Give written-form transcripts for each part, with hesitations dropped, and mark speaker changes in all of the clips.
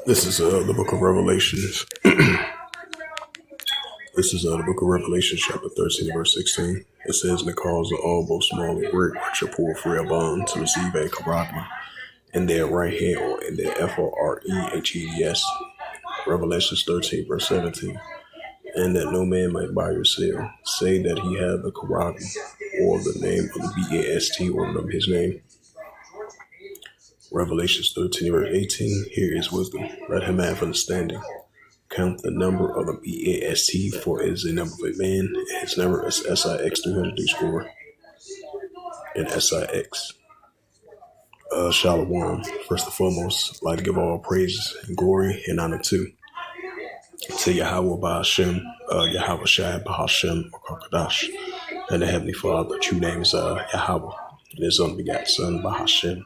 Speaker 1: This is the book of Revelations. This is the book of Revelation, chapter 13, verse 16. It says, "And the cause of all, both small and great, shall pour free bond to receive a karagma in their right hand or in their FOREHEDS." Revelation 13, verse 17. "And that no man might buy or sell, say that he have the karagma, or the name of the BAST, or of his name." Revelation 13, verse 18. "Here is wisdom. Let him have understanding. Count the number of the BAST, for it is the number of a man, and his number is SIX 334 and SIX. Shalom. First and foremost, I'd like to give all praises and glory and honor to Yahweh Bahashem, Yahweh Shai Bahashem Makakadash, and the Heavenly Father. The true name is Yahweh, and his unbegotten Son Bahashem,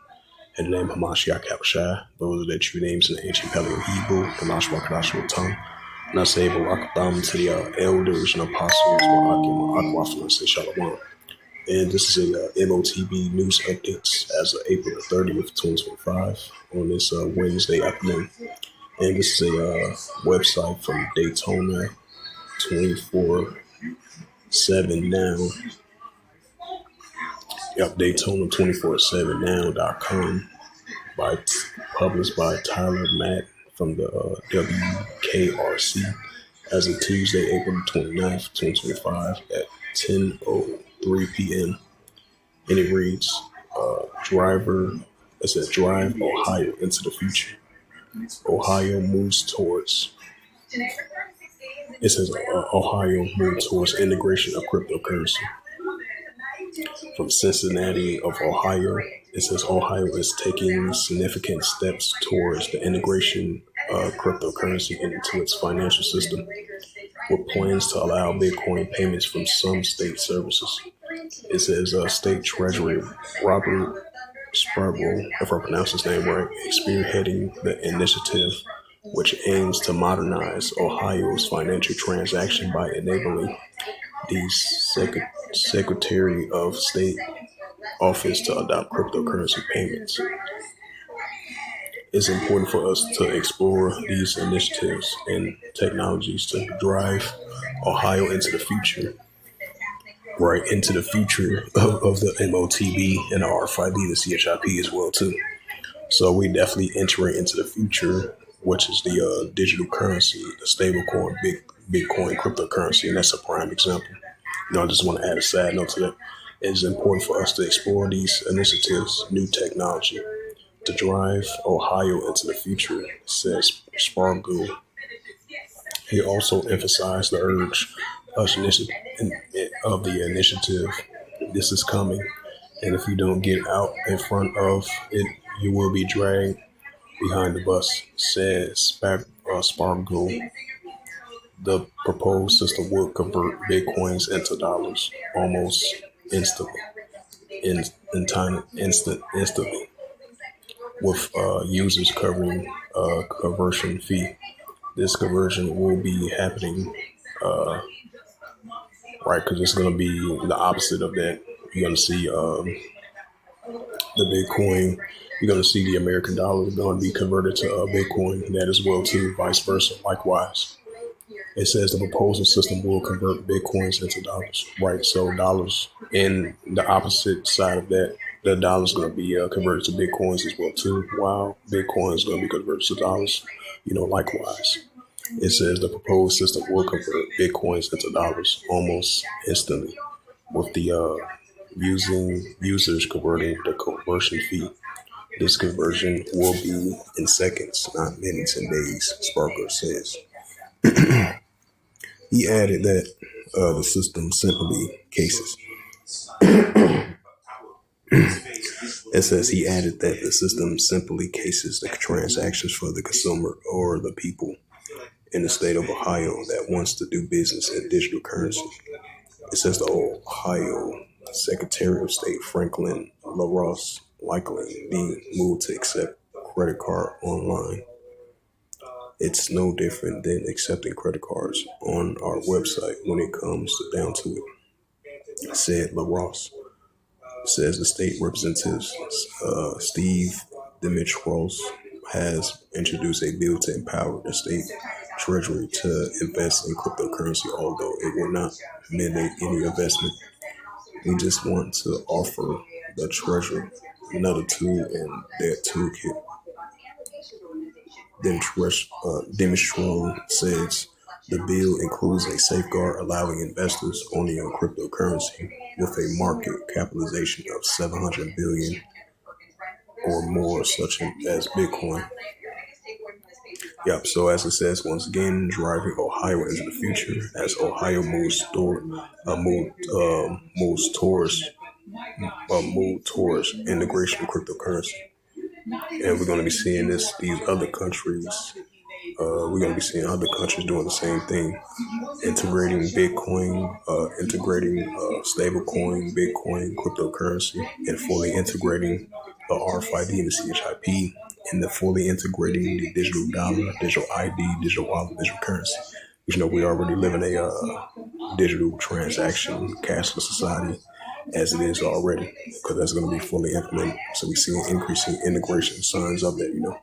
Speaker 1: and the name Hamashiach Yahushai. Those are the true names in the ancient Paleo Hebrew, the Nashwakadash tongue. And I say Barakadam to the elders and apostles, Akim, and say Shalom. And this is a M.O.T.B news updates as of April the 30th, 2025, on this Wednesday afternoon. And this is a website from Daytona 24/7 now. Yep, Daytona247now.com, published by Tyler Matt from the WKRC as of Tuesday, April 29th, 2025 at 10:03 p.m. And it reads, it says, "Drive Ohio into the future. Ohio moves towards," it says, "Ohio moves towards integration of cryptocurrency." From Cincinnati of Ohio, it says, "Ohio is taking significant steps towards the integration of cryptocurrency into its financial system, with plans to allow Bitcoin payments from some state services." It says, State Treasury Robert Spargo, if I pronounce his name right, is spearheading the initiative, which aims to modernize Ohio's financial transaction by enabling the Secretary of State office to adopt cryptocurrency payments. It's important for us to explore these initiatives and technologies to drive Ohio into the future, right into the future of the M.O.T.B and the RFID, the CHIP as well too. So we definitely entering into the future, which is the digital currency, the stablecoin, Bitcoin cryptocurrency, and that's a prime example. I just want to add a side note to that. It is important for us to explore these initiatives, new technology, to drive Ohio into the future, says Spargo. He also emphasized the urge of the initiative. This is coming, and if you don't get out in front of it, you will be dragged behind the bus, says Spargo. The proposed system will convert Bitcoins into dollars almost instantly, instantly, with users covering a conversion fee. This conversion will be happening, right? Because it's going to be the opposite of that. You're going to see the Bitcoin. You're going to see the American dollar going to be converted to Bitcoin. That as well too, vice versa, likewise. It says the proposal system will convert Bitcoins into dollars, right? So dollars, and the opposite side of that, the dollar's going to be converted to Bitcoins as well too, while Bitcoin is going to be converted to dollars, likewise. It says the proposed system will convert Bitcoins into dollars almost instantly, with the users converting the conversion fee. This conversion will be in seconds, not minutes and days, Sparker says. He added that the system simply cases. It says he added that the system simply cases the transactions for the consumer or the people in the state of Ohio that wants to do business in digital currency. It says the Ohio Secretary of State Franklin LaRosse likely be moved to accept credit card online. It's no different than accepting credit cards on our website when it comes down to it, said LaRosse. Says the state representatives Steve Demetrios has introduced a bill to empower the state treasury to invest in cryptocurrency, although it will not mandate any investment. We just want to offer the treasury another tool in their toolkit. Then Demonstron says the bill includes a safeguard allowing investors only on cryptocurrency with a market capitalization of 700 billion or more, such as Bitcoin. Yep. So as it says, once again, driving Ohio into the future as Ohio moves towards integration of cryptocurrency, and we're going to be seeing these other countries. We're going to be seeing other countries doing the same thing, integrating Bitcoin, integrating stablecoin, Bitcoin, cryptocurrency, and fully integrating the RFID and the CHIP, and the fully integrating the digital dollar, digital ID, digital wallet, digital currency. You know, we already live in a digital transaction cashless society as it is already, because that's going to be fully implemented. So we see an increasing integration signs of that, you know.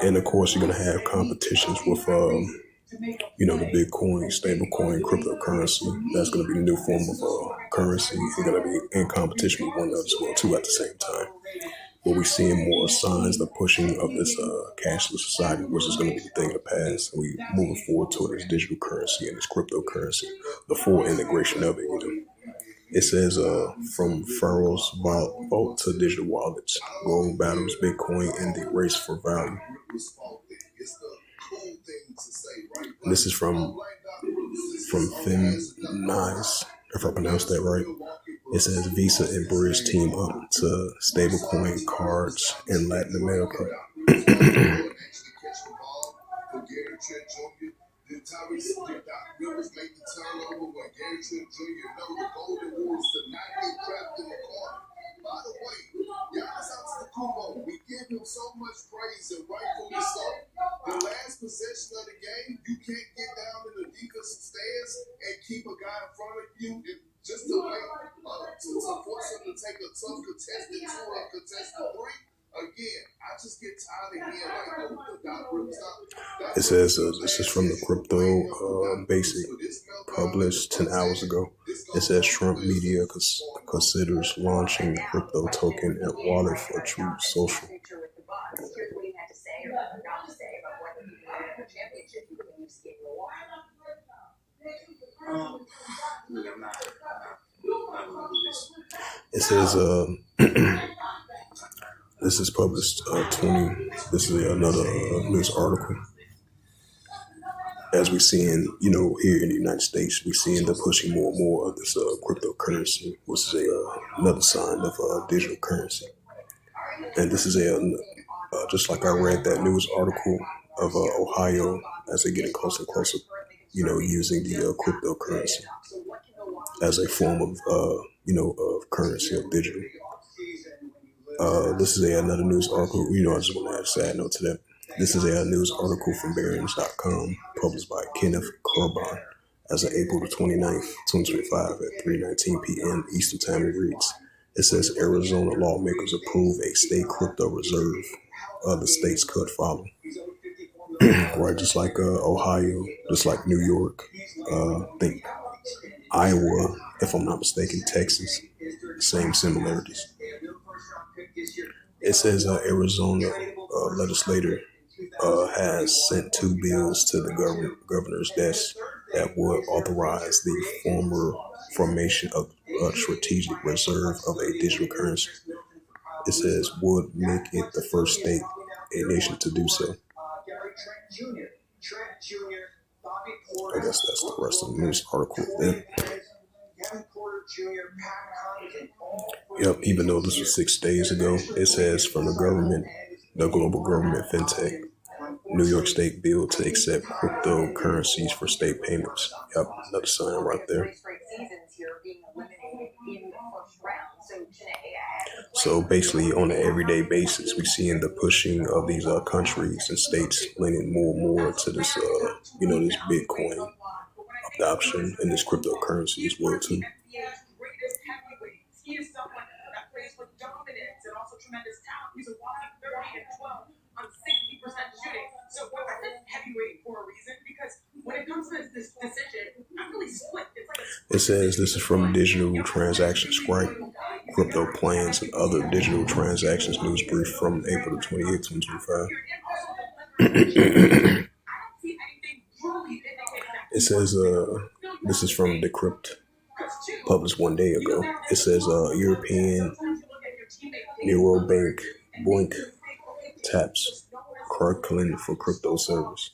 Speaker 1: And of course, you're going to have competitions with, the Bitcoin, stablecoin, cryptocurrency. That's going to be a new form of currency. You're going to be in competition with one another as well, too, at the same time. But we're seeing more signs of pushing of this cashless society, which is going to be the thing of the past. And we moving forward toward this digital currency and this cryptocurrency, the full integration of it, you know. It says from Pharaoh's vault to digital wallets, gold battles, Bitcoin, and the race for value. And this is from Femnice, if I pronounced that right. It says Visa and Bridge team up to stablecoin cards in Latin America. It says this is from the Crypto Basic, published 10 hours ago. It says Trump media considers launching crypto token and wallet for Truth Social. It says this is published 20. This is another news article. As we seeing, here in the United States, we seeing the pushing more and more of this cryptocurrency, which is another sign of digital currency. And this is just like I read that news article of Ohio as they're getting closer and closer, using the cryptocurrency as a form of, of currency, of digital. This is another news article. I just want to add a sad note to that. This is a news article from Barron's.com, published by Kenneth Corbin, as of April the 29th, 2025 at 3:19 p.m. Eastern Time. It reads, it says Arizona lawmakers approve a state crypto reserve. Other states could follow. Right, just like Ohio, just like New York, I think Iowa, if I'm not mistaken, Texas, same similarities. It says Arizona legislator has sent two bills to the governor's desk that would authorize the formation of a strategic reserve of a digital currency. It says would make it the first state, a nation, to do so. I guess that's the rest of the news article then. Yep, even though this was 6 days ago, it says from the government, the global government fintech, New York State bill to accept cryptocurrencies for state payments. Yep, another sign right there. So basically, on an everyday basis, we seeing the pushing of these countries and states leaning more and more to this, this Bitcoin adoption in this cryptocurrency as well too. It says this is from Digital Transaction Scribe, Crypto Plans and Other Digital Transactions News Brief from April 28, 2025. It says this is from Decrypt, published 1 day ago. It says European Neurobank Boink taps Kirkland for crypto service.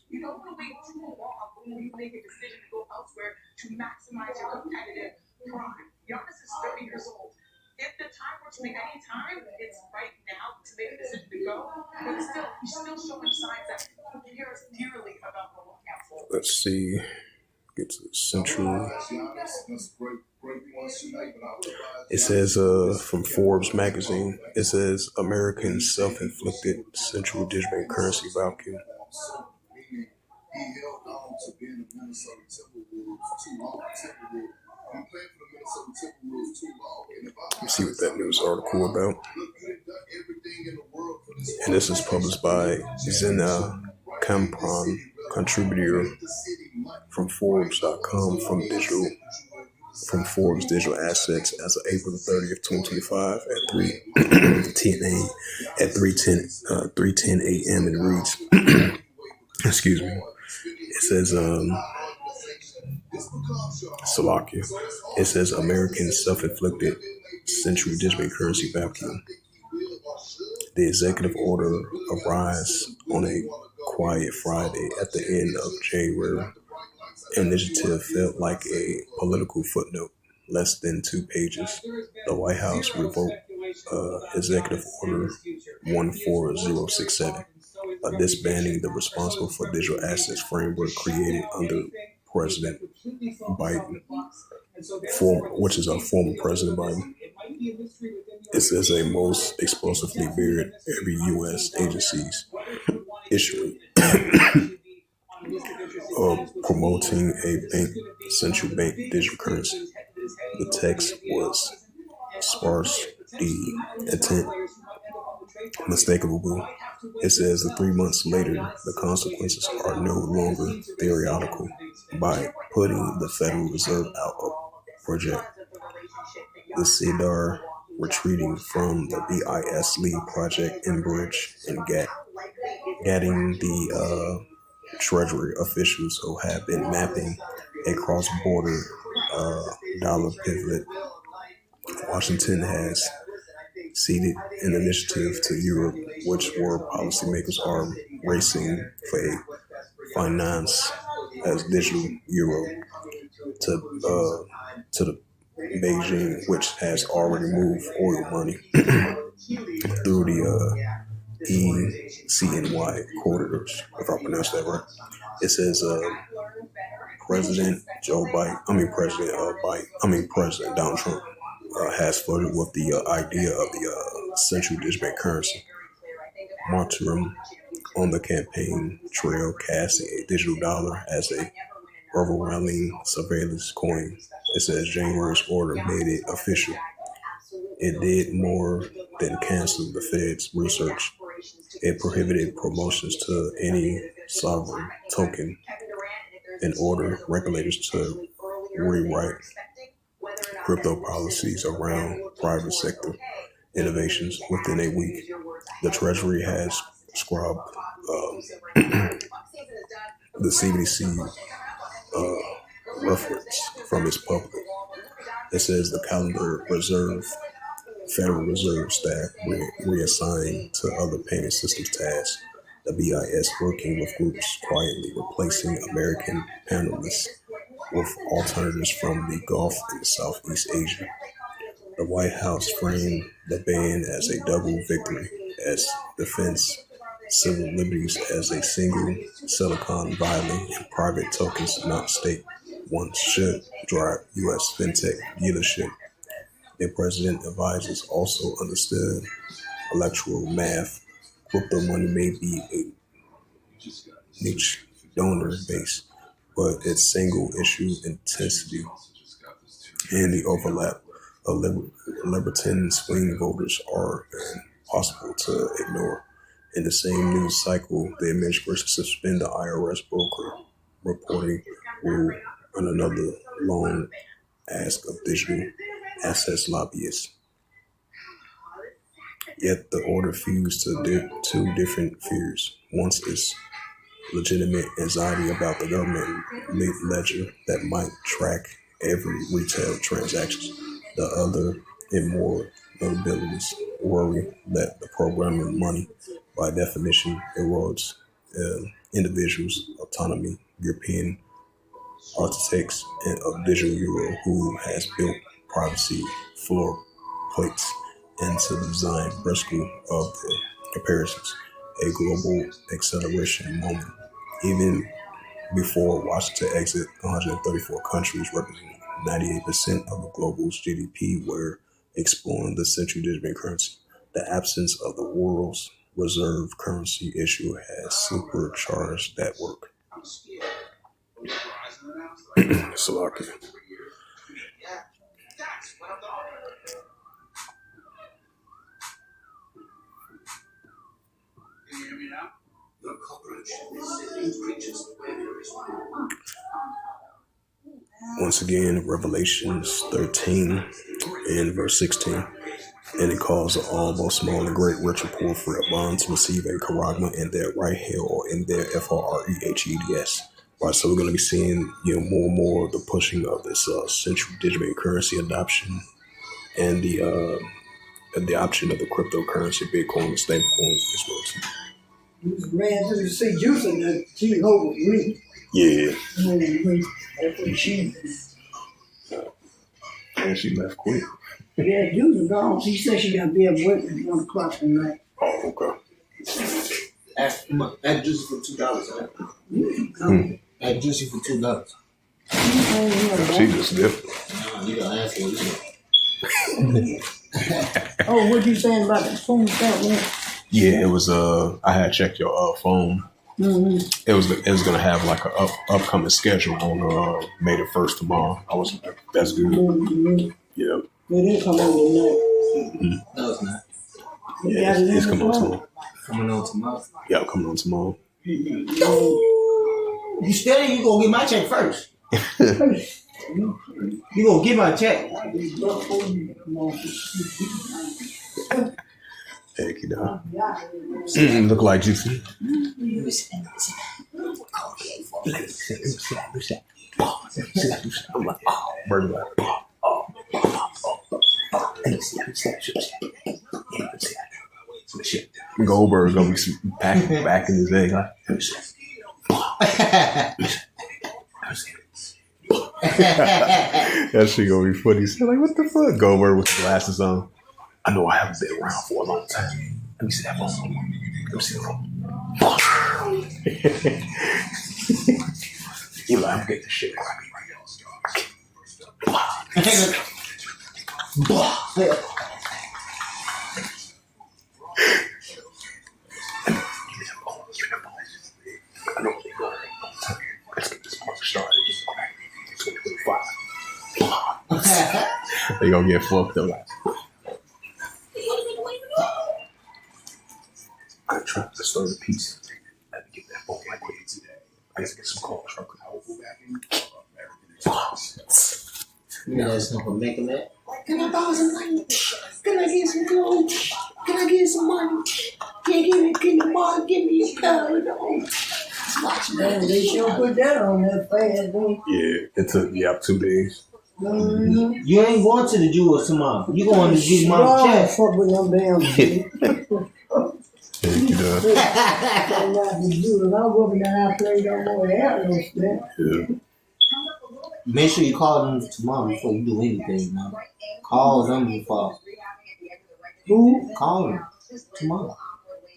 Speaker 1: Let's see. Get to Central. It says from Forbes magazine. It says American self-inflicted central digital currency vacuum. Let's see what that news article about. And this is published by Zena Campron, contributor from Forbes.com from Forbes Digital Assets as of April 30th, 2025 at 3:10 a.m. It reads, excuse me. It says Slovakia. It says American self-inflicted central digital currency vacuum. The executive order arrives on a quiet Friday at the end of January. Initiative felt like a political footnote, less than 2 pages. The White House revoked Executive Order 14067, disbanding the responsible for digital assets framework created under President Biden, which is our former President Biden. It says a most explosively buried every U.S. agencies issuing promoting a central bank digital currency. The text was sparse, the intent unmistakable. It says that 3 months later, the consequences are no longer theoretical by putting the Federal Reserve out of project. The CDR retreating from the BIS lead project in Bridge and getting the Treasury officials who have been mapping a cross-border dollar pivot. Washington has ceded an initiative to Europe, which world policymakers are racing for a finance as digital euro to the Beijing, which has already moved oil money through the ECNY corridors, if I pronounce that right. It says President President Donald Trump has flirted with the idea of the central digital currency. Martyrdom on the campaign trail, casting a digital dollar as a overwhelming surveillance coin. It says January's order made it official. It did more than cancel the Fed's research. It prohibited promotions to any sovereign token and ordered regulators to rewrite crypto policies around private sector innovations within a week. The Treasury has scrubbed the CBDC reference from its public. It says the calendar Federal Reserve staff reassigned to other payment systems tasks. The BIS working with groups quietly replacing American panelists with alternatives from the Gulf and Southeast Asia. The White House framed the ban as a double victory, as defends civil liberties as a single Silicon Valley and private tokens, not state ones, should drive U.S. fintech leadership. The president advisors also understood electoral math. Crypto money may be a niche donor base, but its single issue intensity and the overlap of libertarian swing voters are impossible to ignore. In the same news cycle, the administration suspended the IRS broker reporting rule on another long ask of digital assets lobbyists. Yet the order fused to two different fears. Once is legitimate anxiety about the government ledger that might track every retail transaction. The other, in more notabilities, worry that the programming money, by definition, erodes individuals' autonomy. European architects of digital euro who has built privacy floor plates into the design rescue of the comparisons, a global acceleration moment. Even before Washington exit, 134 countries representing 98% of the global's GDP were exploring the central digital currency. The absence of the world's reserve currency issue has supercharged that work. Slovakia. Once again, Revelations 13 and verse 16. And it calls all, both small and great, rich and poor, for a bond to receive a charagma in their right hand or in their FREHEDS. Right, so we're going to be seeing, more and more of the pushing of this central digital currency adoption and the adoption of the cryptocurrency, Bitcoin, and stablecoin as well.
Speaker 2: Ran through the sea juicing that she hold me.
Speaker 1: Yeah.
Speaker 2: That's what she.
Speaker 1: And she left quick.
Speaker 2: Yeah, juice gone. She said she got to be at work at 1 o'clock tonight.
Speaker 1: Oh, okay.
Speaker 3: Add juicy for $2. Add juicy for $2.
Speaker 1: She just different.
Speaker 3: Nah, you gotta ask her.
Speaker 2: Oh, what you saying about the phone man?
Speaker 1: Yeah, it was. I had checked your phone.
Speaker 2: Mm-hmm.
Speaker 1: It was gonna have like a upcoming schedule on May the 1st tomorrow. I was like, that's good.
Speaker 2: Mm-hmm.
Speaker 1: Yeah.
Speaker 2: It didn't come on tonight.
Speaker 3: No, it's not.
Speaker 1: Yeah, it's coming on tomorrow.
Speaker 3: Coming on tomorrow.
Speaker 1: Yeah, coming on tomorrow.
Speaker 3: You steady? You gonna get my check first. You gonna get my check.
Speaker 1: Heck, you know. Look like you see. I'm like, oh, bird like, Goldberg gonna be back in his day. Like, that shit gonna be funny. So like, what the fuck? Goldberg with the glasses on. I know I haven't been around for a long time. Let me see that phone. Let me see the phone. You like, I'm getting this shit crappy right now. I know what they're going. Let's get this party started. Get it cracked. 2025. They gonna get fucked up. I tried to start a piece. I had to get that phone like quick. I got to get some calls.
Speaker 3: You know that's not for making that. Can I borrow some money? Can I get some gold? Can I get some money? Can the mom give me a pound of gold?
Speaker 2: Man, they sure put that on that fast, boy.
Speaker 1: Yeah, it took me up 2 days.
Speaker 2: Mm-hmm.
Speaker 3: You ain't going to the Jewish tomorrow. You going to get mom check.
Speaker 2: Fuck with them damn Jews.
Speaker 1: You know.
Speaker 2: I'm working that I played on more areas, man.
Speaker 1: Yeah.
Speaker 3: Make sure you call them tomorrow before you do anything, man. Call them before.
Speaker 2: Who?
Speaker 3: Call them tomorrow.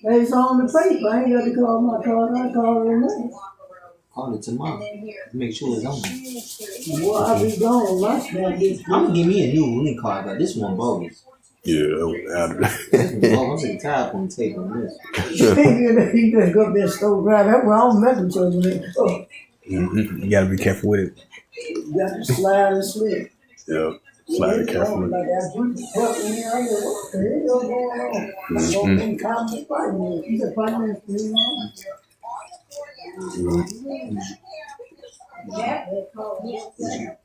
Speaker 2: It's on the paper. I ain't got to call my card. I call it now.
Speaker 3: Call it tomorrow. Make sure it's on there.
Speaker 2: Well, I'll be gone. My snap this
Speaker 3: I'm gonna give me a new ring card, but this one bogus.
Speaker 1: Yeah, that was out of
Speaker 3: I'm sick tired on the tape on this.
Speaker 2: You just go up there so right. That's why I don't mess with you.
Speaker 1: You gotta be careful with it.
Speaker 2: You got to slide and slip.
Speaker 1: Yeah. Slide it carefully.
Speaker 2: Like that people fuck in there. I go, what the hell going on? I'm going to be calm fighting me. He's a fighting me. Yeah, they call it.